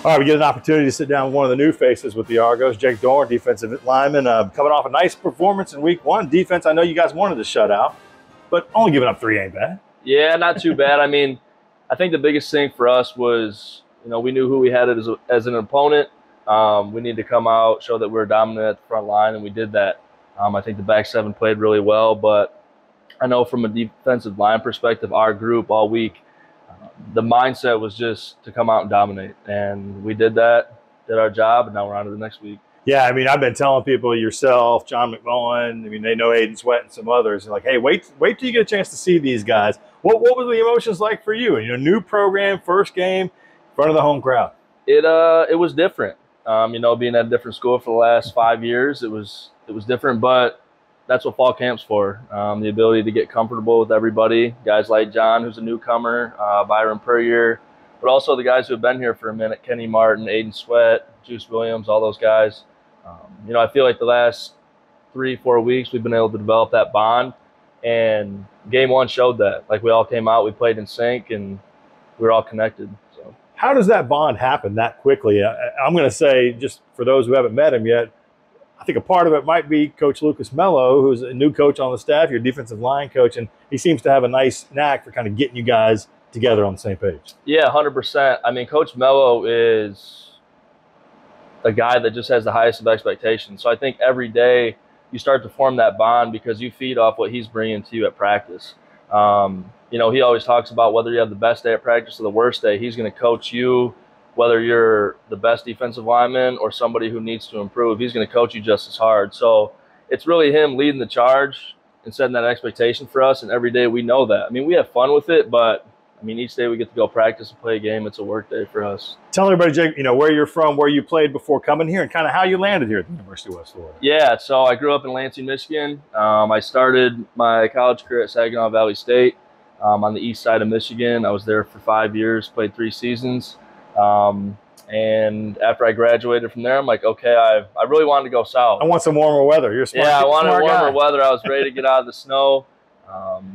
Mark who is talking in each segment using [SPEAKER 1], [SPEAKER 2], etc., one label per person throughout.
[SPEAKER 1] All right, we get an opportunity to sit down with one of the new faces with the Argos, Jake Dorn, defensive lineman, coming off a nice performance in week one. Defense, I know you guys wanted to shut out, but only giving up 3 ain't bad.
[SPEAKER 2] Yeah, not too bad. I mean, I think the biggest thing for us was, we knew who we had as an opponent. We needed to come out, show that we were dominant at the front line, and we did that. I think the back seven played really well, but I know from a defensive line perspective, our group all week, the mindset was just to come out and dominate, and we did that, did our job, and now we're on to the next week.
[SPEAKER 1] Yeah, I mean, I've been telling people, yourself, John McMullen, I mean, they know Aiden Sweat and some others, and like, hey, wait till you get a chance to see these guys. What were the emotions like for you? New program, first game, in front of the home crowd.
[SPEAKER 2] It was different. Being at a different school for the last 5 years, it was different, but that's what fall camp's for. The ability to get comfortable with everybody. Guys like John, who's a newcomer, Byron Puryear, but also the guys who have been here for a minute, Kenny Martin, Aiden Sweat, Juice Williams, all those guys. I feel like the last 3-4 weeks we've been able to develop that bond, and game one showed that. Like, we all came out, we played in sync, and we were all connected. So,
[SPEAKER 1] how does that bond happen that quickly? I'm going to say, just for those who haven't met him yet, I think a part of it might be Coach Lucas Mello, who's a new coach on the staff, your defensive line coach, and he seems to have a nice knack for kind of getting you guys together on the same page.
[SPEAKER 2] Yeah, 100%. I mean, Coach Mello is a guy that just has the highest of expectations. So I think every day you start to form that bond because you feed off what he's bringing to you at practice. He always talks about whether you have the best day at practice or the worst day, he's going to coach you. Whether you're the best defensive lineman or somebody who needs to improve, he's going to coach you just as hard. So it's really him leading the charge and setting that expectation for us, and every day we know that. I mean, we have fun with it, but each day we get to go practice and play a game. It's a work day for us.
[SPEAKER 1] Tell everybody, Jake, where you're from, where you played before coming here, and kind of how you landed here at the University of West Florida.
[SPEAKER 2] Yeah, so I grew up in Lansing, Michigan. I started my college career at Saginaw Valley State on the east side of Michigan. I was there for 5 years, played 3 seasons. And after I graduated from there, I'm like, okay, I really wanted to go south.
[SPEAKER 1] I want some warmer weather. You're smart.
[SPEAKER 2] Yeah, I wanted warmer weather. I was ready to get out of the snow.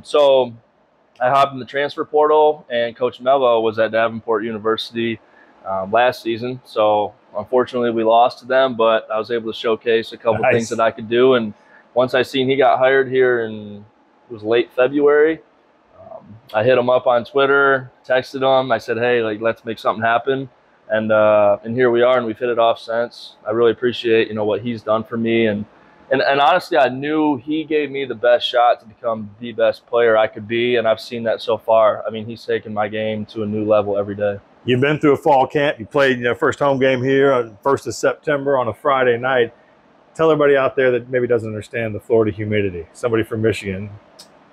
[SPEAKER 2] So I hopped in the transfer portal, and Coach Mello was at Davenport University last season. So unfortunately we lost to them, but I was able to showcase a couple things that I could do. And once I seen he got hired here it was late February, I hit him up on Twitter, texted him. I said, hey, let's make something happen. And here we are, and we've hit it off since. I really appreciate, what he's done for me. And honestly, I knew he gave me the best shot to become the best player I could be, and I've seen that so far. He's taken my game to a new level every day.
[SPEAKER 1] You've been through a fall camp. You played, first home game here on 1st of September on a Friday night. Tell everybody out there that maybe doesn't understand the Florida humidity, somebody from Michigan,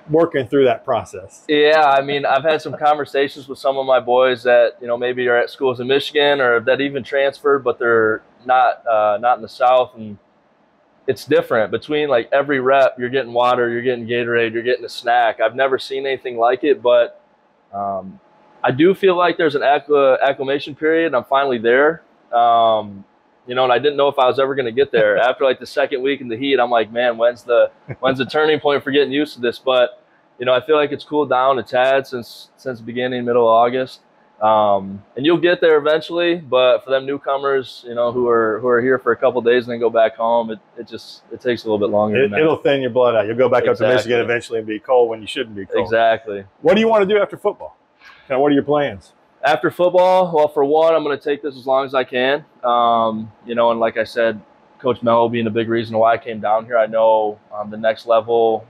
[SPEAKER 1] working through that process.
[SPEAKER 2] Yeah, I've had some conversations with some of my boys that, maybe are at schools in Michigan or that even transferred, but they're not in the South, and it's different. Between every rep, you're getting water, you're getting Gatorade, you're getting a snack. I've never seen anything like it, but I do feel like there's an acclimation period, and I'm finally there. And I didn't know if I was ever going to get there. After the second week in the heat, I'm like, man, when's the turning point for getting used to this? But I feel like it's cooled down a tad since the beginning, middle of August. And you'll get there eventually, but for them newcomers, who are here for a couple of days and then go back home, it takes a little bit longer.
[SPEAKER 1] It'll thin your blood out. You'll go back up to Michigan eventually and be cold when you shouldn't be cold.
[SPEAKER 2] Exactly.
[SPEAKER 1] What do you want to do after football? What are your plans?
[SPEAKER 2] After football, well, for one, I'm going to take this as long as I can. And like I said, Coach Mello being a big reason why I came down here. I know the next level,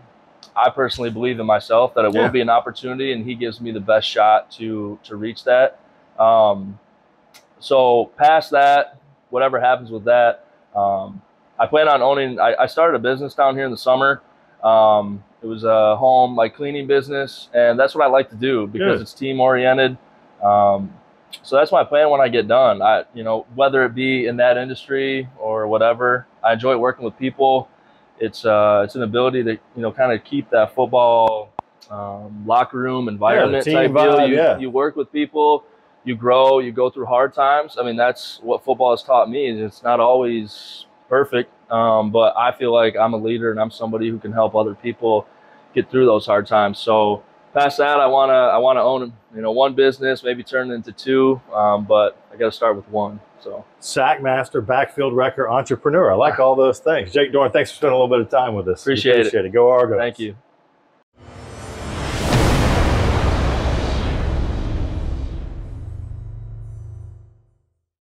[SPEAKER 2] I personally believe in myself that it will be an opportunity, and he gives me the best shot to reach that. So past that, whatever happens with that, I plan on owning. I started a business down here in the summer. It was a home cleaning business, and that's what I like to do because it's team oriented. So that's my plan when I get done. Whether it be in that industry or whatever, I enjoy working with people. It's an ability to kind of keep that football locker room environment type deal. You work with people, you grow, you go through hard times. That's what football has taught me. It's not always perfect, but I feel like I'm a leader and I'm somebody who can help other people get through those hard times. So Past that, I wanna own, you know, one business, maybe turn it into two, but I got to start with one. So
[SPEAKER 1] sack master, backfield wrecker, entrepreneur. I like all those things. Jake Dorn, thanks for spending a little bit of time with us.
[SPEAKER 2] Appreciate it.
[SPEAKER 1] Go Argos.
[SPEAKER 2] Thank you.